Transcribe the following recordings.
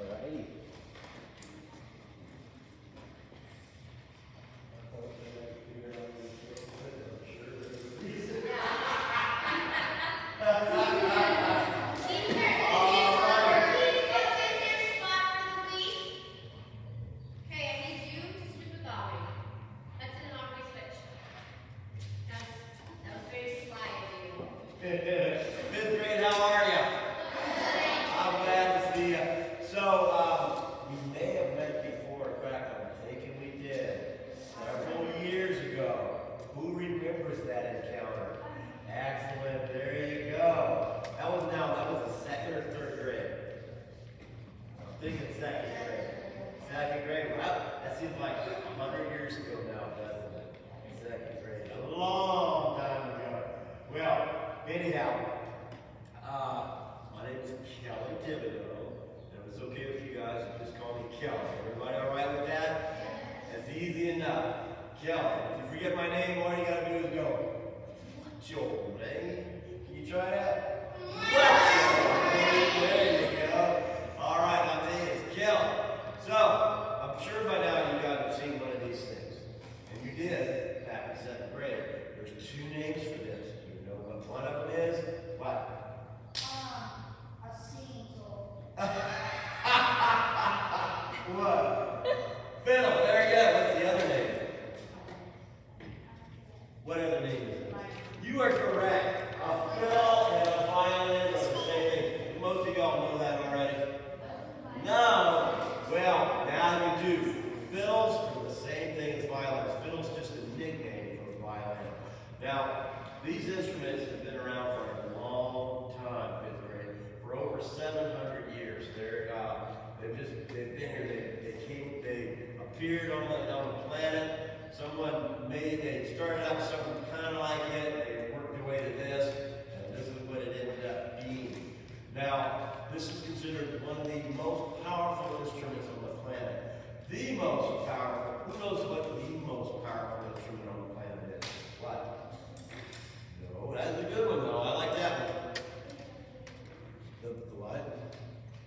Alrighty. Fifth grade, how are you? I'm glad to see you. So, we may have met before. In fact, I'm thinking we did. Several years ago. Who remembers that encounter? Excellent. There you go. That was the second or third grade? I'm thinking second grade. Second grade. Well, that seems like 100 years ago now, doesn't it? Second grade. A long time ago. Well, anyhow, my name is Kelly Thibodeau. If it's okay with you guys, just call me Kelly. Everybody all right with that? That's easy enough. Kelly. If you forget my name, all you gotta do is go, what's your name? Can you try that? What's your name? There you go. All right, my name is Kelly. So, I'm sure by now you guys have seen one of these things. And you did back in second grade. There's two names for this. You know what one of them is? What? A seesaw. What? Fiddle, there you go. What's the other name? What other name is it? You are correct. A fiddle and a violin are the same thing. Most of y'all know that already. No. Well, now we do. Fiddles are the same thing as violins. Fiddle's just a nickname for a violin. Now, these instruments have been around for a long time, fifth grade, for over 700 years. They've been here. They appeared on the planet. They started out something kind of like it. They worked their way to this, and this is what it ended up being. Now, this is considered one of the most powerful instruments on the planet. The most powerful. Who knows what the most powerful instrument on the planet is? What? No, that's a good one though. I like that one. The what?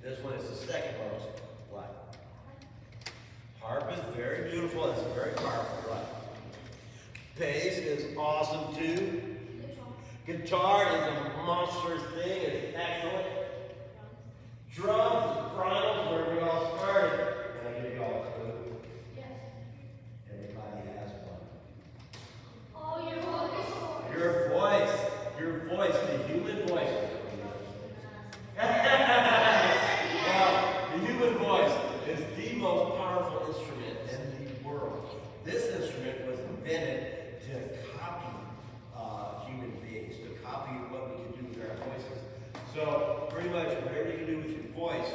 This one is the second most. What? Harp is very beautiful. It's very powerful. Right? Bass is awesome too. Guitar is a monstrous thing. It's excellent. Drums, primals, where we all started. Can I give you all a clue? Yes. Everybody has one. Oh, your voice. Your voice. Your voice, the human voice. Well, the human voice is the most powerful instrument in the world. This instrument was invented to copy human beings, to copy what we can do with our voices. So pretty much whatever you can do with your voice,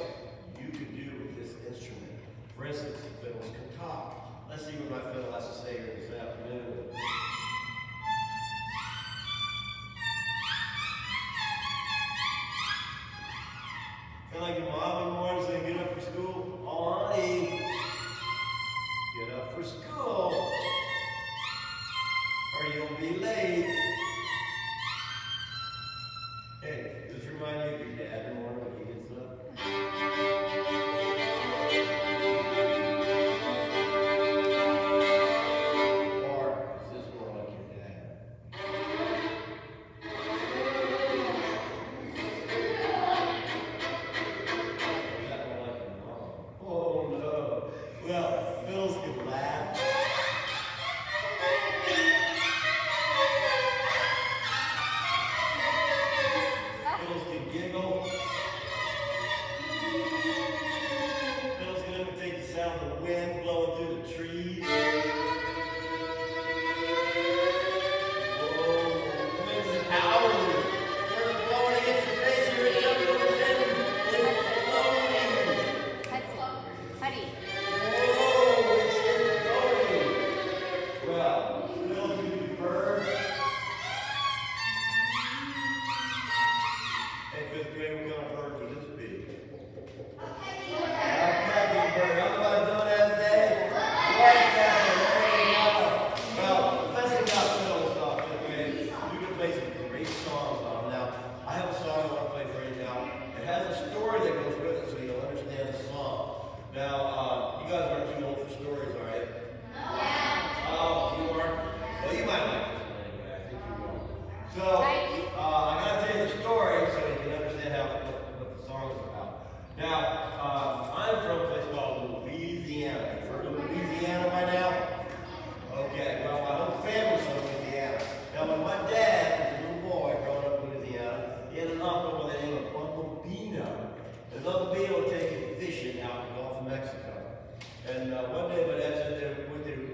you can do with this instrument. For instance, fiddles can talk. Let's see what my fiddle has to say here this afternoon. Kind of like your mom in the mornings when they get up for school. Oh, honey, get up for school, or you'll be late. Hey, just remind me of your dad in the morning when he gets up. Or is this more like your dad? Is that more like your mom? Oh no. Well, Phil's can laugh. Fiddles can giggle. Fiddles can imitate the sound of the wind blowing through the trees. Whoa, the wind's howling. It's blowing against your face. You're a jungle wind. It's blowing. Honey. Whoa, it's blowing. Well, fiddles can do birds. Hey, fifth grade, what kind of bird would this be? A pecking bird. Everybody doing that today? What's that? story that goes with it so you'll understand the song. Now, you guys aren't too old for stories, are you? Oh, you aren't? Well, you might like this one anyway. I think you will. So, I gotta tell you the story so you can understand what the song is about. Now, I'm from a place called Louisiana. You've heard of Louisiana by now? Okay, well, my whole family's from Louisiana. Now, when my dad was a little boy growing up in Louisiana, he had an uncle by the name of Uncle Bino. And Uncle Bino would take him fishing out in the Gulf of Mexico. And one day my dad said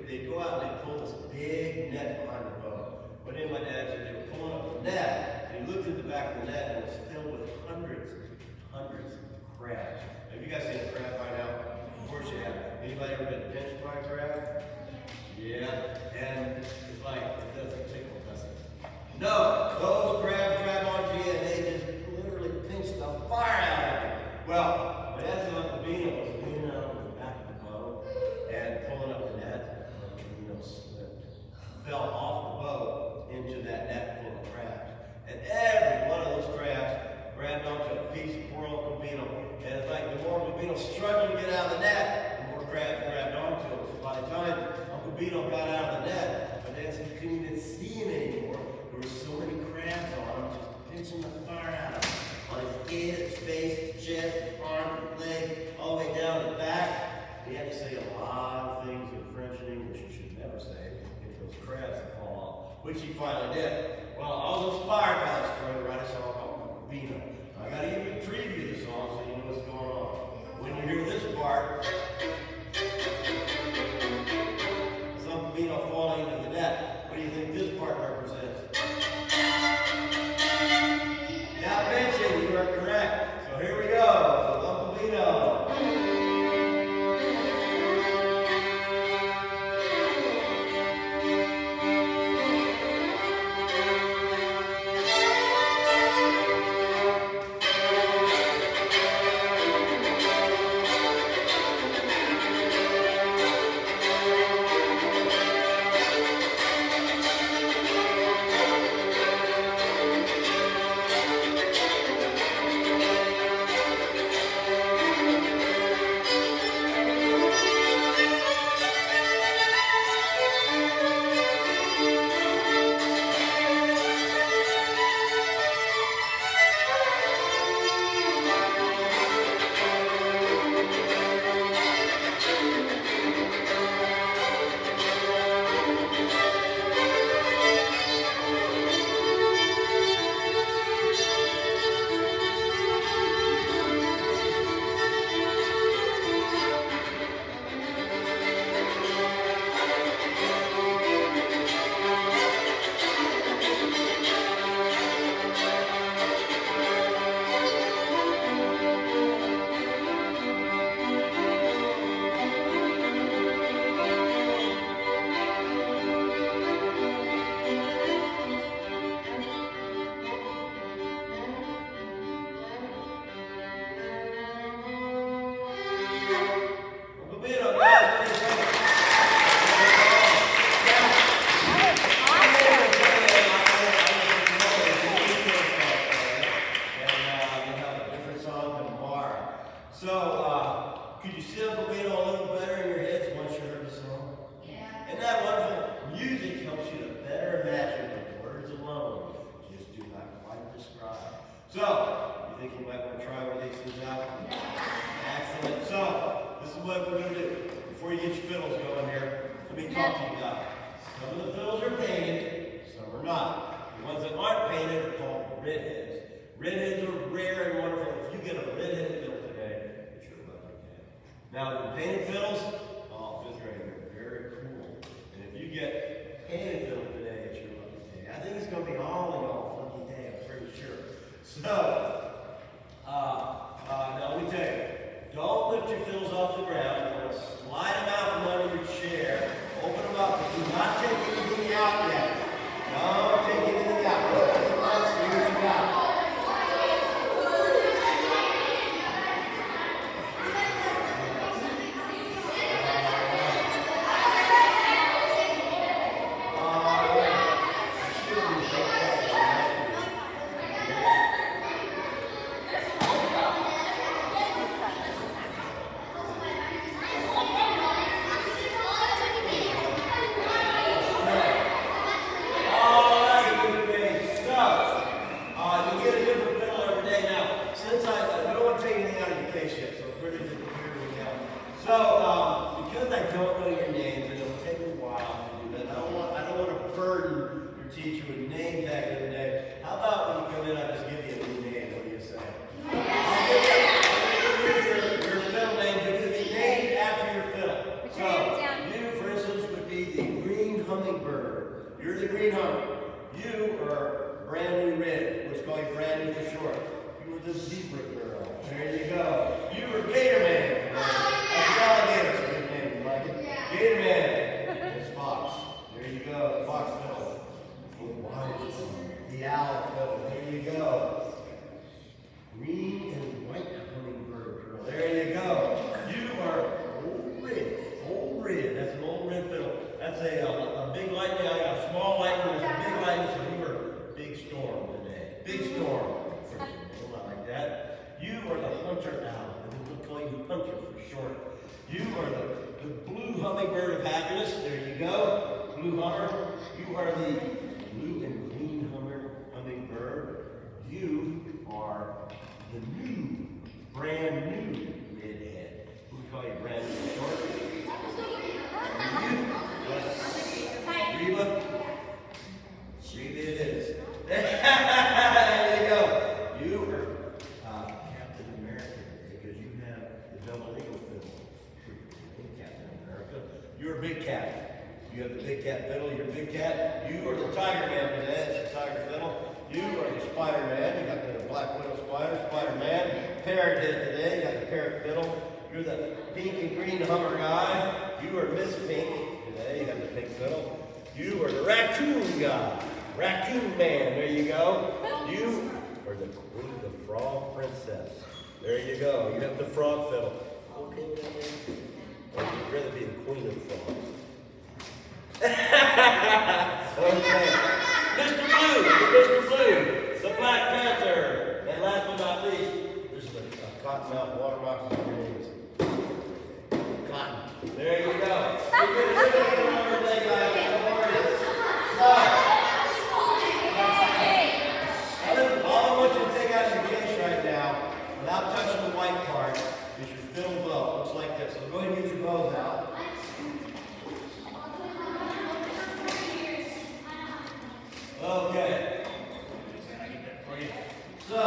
they'd go out and they'd pull this big net behind the boat. One day my dad said they were pulling up the net, and he looked at the back of the net and it was filled with hundreds of crabs. Have you guys seen a crab by now? Of course you have. Anybody ever been pinched by a crab? Yeah. And it's like, it doesn't tickle, does it? No, those crabs grab onto you and they just literally pinch the fire out of you. Well, my dad said Uncle Bino was leaning out on the back of the boat and pulling up the net. Uncle Bino slipped, fell off the boat into that net full of crabs. And every one of those crabs grabbed onto a piece of poor Uncle Bino. And it's like the more Uncle Bino struggled to get out of the net, the more crabs grabbed onto him. So by the time Uncle Bino got out of the net, my dad said he couldn't even see him anymore. There were so many crabs on him, just pinching the fire out of him. On his head, his face, his chest, his arms, his legs, all the way down the back. He had to say a lot of things in French and English you should never say if those crabs would fall off, which he finally did. Well, I was inspired by this story to write a song called Uncle Bino. I got to even preview the song so you know what's going on. When you hear this part, it's Uncle Bino falling into the net. What do you think this part represents? Yeah, pinching, you are correct. So here we go. Uncle Bino. Could you see Uncle Bino a little better in your heads once you heard the song? Yeah. Isn't that wonderful? Music helps you to better imagine the words alone just do not quite describe. So, you think you might want to try one of these things out? Yeah. Excellent. So, this is what we're going to do. Before you get your fiddles going here, let me talk to you about it. Some of the fiddles are painted, some are not. The ones that aren't painted are called redheads. Redheads are rare and wonderful. If you get a redhead fiddle today, it's your lucky day. Now, the painted fiddles, fifth grade, they're very cool. And if you get painted fiddle today, it's your lucky day. I think it's going to be all in all lucky day, I'm pretty sure. So, now let me tell you, don't lift your fiddles off the ground. You're going to slide them out from under your chair, open them up, but do not take anything out yet. Don't take anything out. Let's see what you got. Hummingbird of happiness. There you go. Blue Hummer. You are the blue and green hummingbird. You are the new, brand new redhead. Who we call you brand new short? Reba? Reba it is. There you go. You are Captain America because you have the double eagle fiddle. Captain America. You're a big cat. You have the big cat fiddle. You're a big cat. You are the Tiger Man today. It's the Tiger fiddle. You are the Spider-Man. You got the Black Widow Spider-Man. Parrot head today. You got the parrot fiddle. You're the pink and green Hummer guy. You are Miss Pink today. You got the pink fiddle. You are the raccoon guy. Raccoon Man. There you go. You are the queen, the frog princess. There you go. You have the frog fiddle. Okay, or you'd rather be the queen of the frogs. Okay. Mr. Blue, Mr. Blue, the Black Panther. And last but not least, there's a cottonmouth water mouse. Cotton. There you go. You're good at everything, guys. Don't worry. All I want you to take out of your case right now, without touching the white part, is your fiddle bow. Looks like this. So go ahead and get your bows out. Okay. So,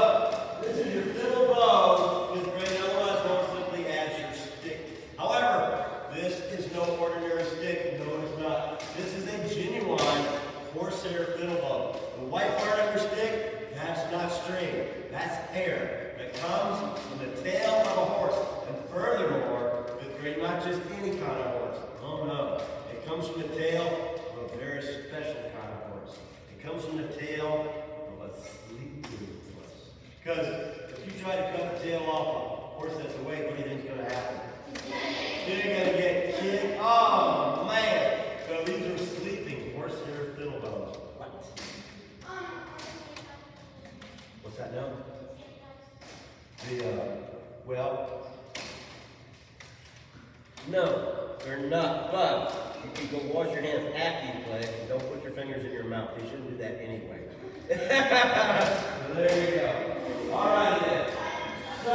this is your fiddle bow with great, otherwise known simply as your stick. However, this is no ordinary stick. No, it's not. This is a genuine horsehair fiddle bow. The white part of your stick, that's not string. That's hair that comes from the tail of a horse. And furthermore, with great, not just any kind of horse. Oh no. It comes from the tail of a very special kind of horse. It comes from the tail of a sleeping horse. Because if you try to cut the tail off a horse that's awake, what do you think is going to happen? You're going to get kicked. Oh, man. So these are sleeping horsehair fiddle bows. What? What's that now? Well, no, they're not. But you can go wash your hands after you play and don't put your fingers in your mouth. You shouldn't do that anyway. So there you go. All right then. So,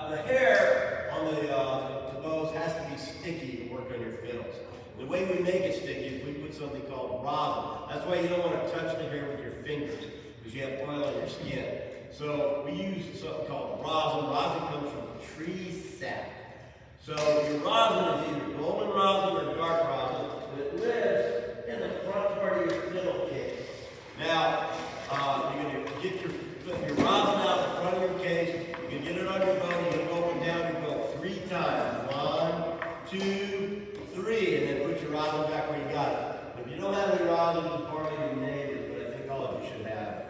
the hair on the bows has to be sticky to work on your fiddles. The way we make it sticky is we put something called rosin. That's why you don't want to touch the hair with your fingers because you have oil on your skin. So we use something called rosin. Rosin comes from tree sap. So your rosin is either golden rosin or dark rosin, and it lives in the front part of your fiddle case. Now, you're going to get your rosin out in front of your case. You can get it on your bow. You're going to go up and down your bow 3 times. 1, 2, 3, and then put your rosin back where you got it. If you don't have any rosin, you can borrow your neighbors, but I think all of you should have it.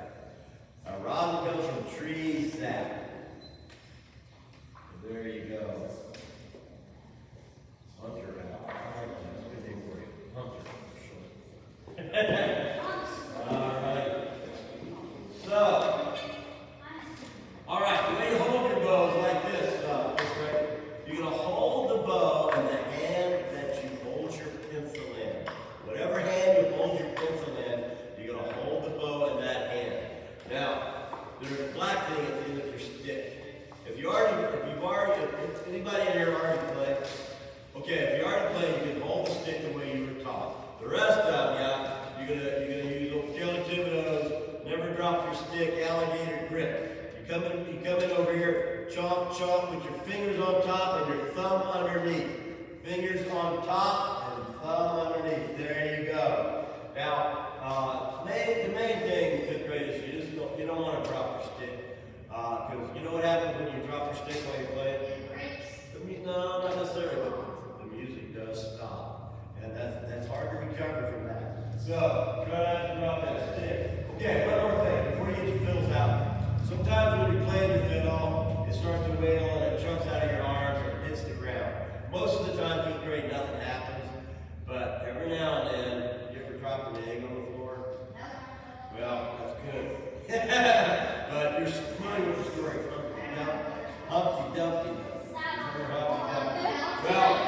Rosin comes from tree sap. There you go. Hunter out. That's a good name for you. Hunter, for sure. All right. So, all right, the way to hold your bow is like this. You're going to hold the bow in the hand that you hold your pencil in. Whatever hand you hold your pencil in, you're going to hold the bow in that hand. Now, there's a black thing at the end of your stick. If anybody in here already played, okay, if you already played, you can hold the stick the way you were taught. The rest of you, you're gonna use little Kelly Thibodeau's, never drop your stick, alligator grip. You come in over here, chomp, chomp, with your fingers on top and your thumb underneath. Fingers on top and thumb underneath. There you go. Now, the main thing in 5th grade is you don't want to drop your stick. Because you know what happens when you drop your stick while you're playing? No, not necessarily, but the music does stop. And that's hard to recover from that. So, try not to drop that stick. Okay, one more thing before you get your fiddles out. Sometimes when you're playing your fiddle, it starts to wail and it chunks out of your arms or it hits the ground. Most of the time, 5th grade, nothing happens. But every now and then, you ever drop an egg on the floor? Well, that's good. But you're familiar with the story from Humpty Dumpty. Well,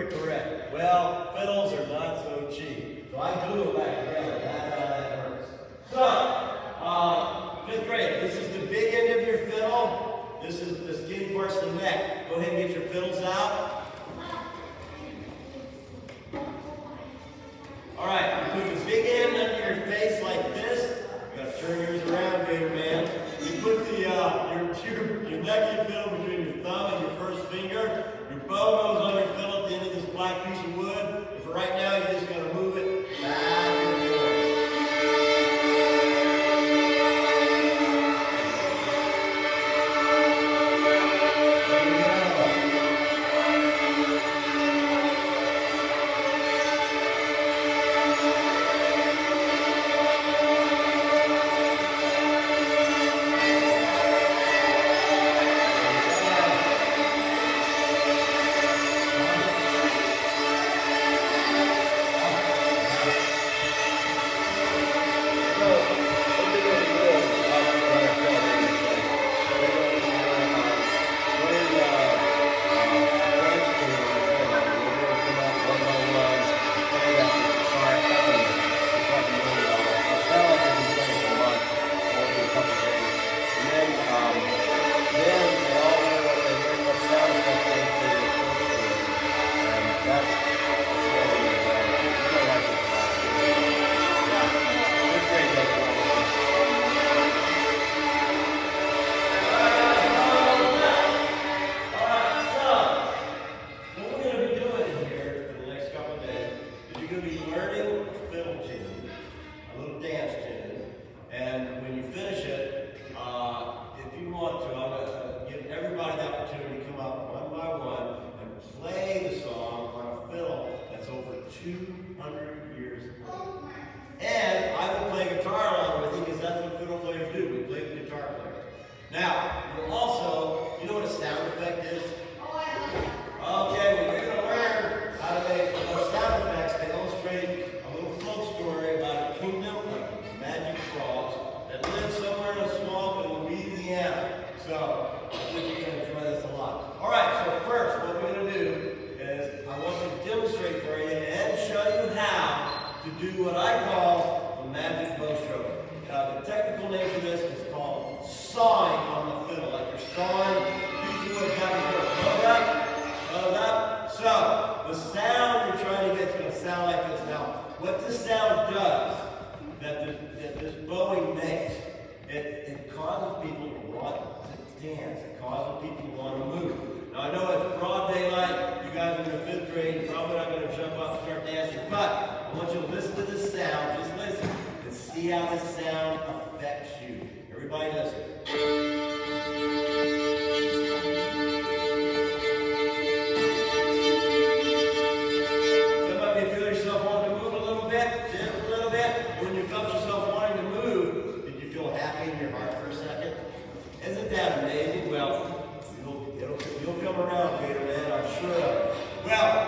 are correct. Well, fiddles are not so cheap. So I glue them back together. That's how that works. So, fifth grade, this is the big end of your fiddle. This is the skinny part's the neck. Go ahead and get your fiddles out. All right, you put the big end under your face like this. You gotta turn yours around, Gator Man. You put the your neck of your fiddle between your thumb and your first finger. Your bow goes on your fiddle at the end of this black piece of wood. And for right now, you're just gonna move it back and forth. Isn't that amazing? Well, you'll come around, Gator Man, I'm sure of it. Well,